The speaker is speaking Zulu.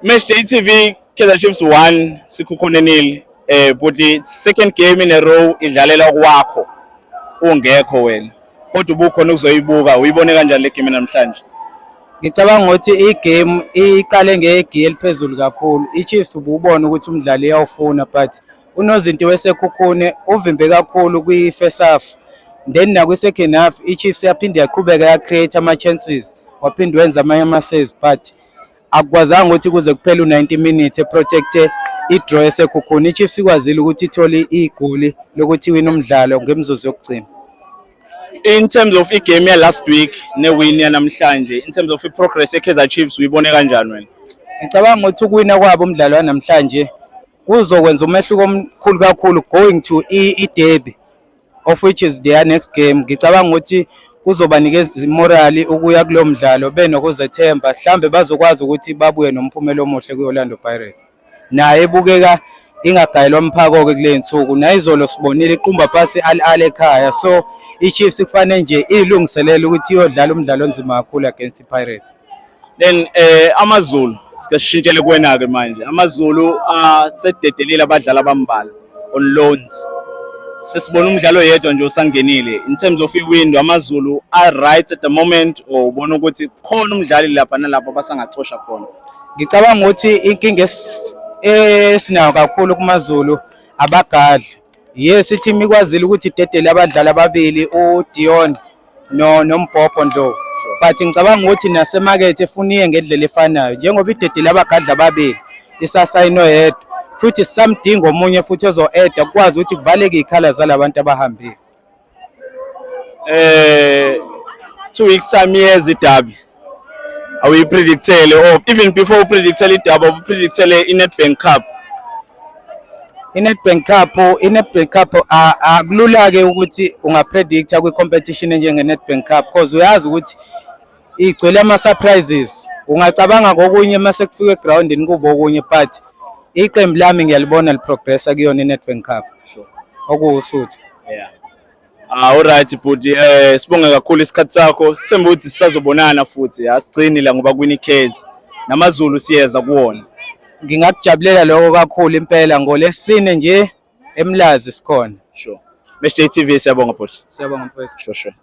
Match Day TV, Kaizer Chiefs 1, Sekhukhune 0. But the second game in a row idlalela kwakho ungekho wena. Kodwa ubukhona ukuzoyibuka, uyibone kanjani le game namhlanje? Ngicabanga ukuthi igame iqale ngegi eliphezulu kakhulu. iChiefs ububona ukuthi umdlali uyawufuna but unozinto wesekhukhune uvimbe kakhulu kwi-first half. Then nakwi-second half iChiefs yaphinde yaqhubeka ya-create ama-chances. Waphinde wenza amanye ama-saves but akukwazanga ukuthi kuze kuphele u-90 minutes eprotecte i-draw esekhukhune. iChiefs ikwazile ukuthi ithole igoli lokuthi iwine umdlalo ngemzuzu yokugcina. In terms of igame ya last week ne-win yanamhlanje, in terms of progress ye-Kaizer Chiefs uyibone kanjani wena? Ngicabanga ukuthi ukuwina kwabo umdlalo wanamhlanje kuzokwenza umehluko omkhulu kakhulu going to i-derby of which is their next game. Ngicabanga ukuthi kuzobanikeza imorali ukuya kulo mdlalo benokuzethemba, mhlambe bazokwazi ukuthi babuye nomphumela omuhle kwi-Orlando Pirates. Naye ebukeka ingagayelwa umphako-ke kule nsuku, nayizolo sibonile iqumba phasi Al ekhaya, so iChiefs kufanele nje ilungiselele ukuthi iyodlala umdlalo onzima kakhulu against iPirates. Then amaZulu sikashintshele kuwena-ke manje. AmaZulu sededelile abadlali abambalwa on loans. Sesibona umdlalo yedwa nje usangenile. In terms of i-window AmaZulu are right at the moment, or ubona ukuthi khona umdlali lapha nalapha basangacosha khona? Ngicabanga ukuthi inkinga esinayo kakhulu kumaZulu abagadli. Yes, i-team ikwazile ukuthi idedele abadlali ababili uDion noMbhobho Ndlovu. But ngicabanga ukuthi nasemarket efuniye ngendlela efanayo njengoba idedele abagadli ababili isasayino yedwa futhi samdinga omunye futhi ozo-add ukwazi ukuthi kuvaleke ikhala zalabantu abahambile. 2 weeks time years iDerby. Awuyipredictele or even before upredictele iDerby upredictele iNedbank Cup? iNedbank Cup akulula-ke ukuthi ungapredicta kwi-competition enjenge-Nedbank Cup because uyazi ukuthi igcwele ama-surprises. Ungacabanga kokunye mase kufika egroundini kube okunye but iqembu lami ngiyalibona liprogressa kuyona iNedbank Cup. Sure. Okuwusuthu. Yeah. Alright budi, sibonge kakhulu isikhathi sakho. Sithemba ukuthi sisazobonana futhi. Asigcini la ngoba kwini case namaZulu siyeza kuwona. Ngingakujabulela lokho kakhulu impela ngolesine nje eMlazi sikhona. Sure. Match Day TV siyabonga budi. Siyabonga mfowethu. Sure.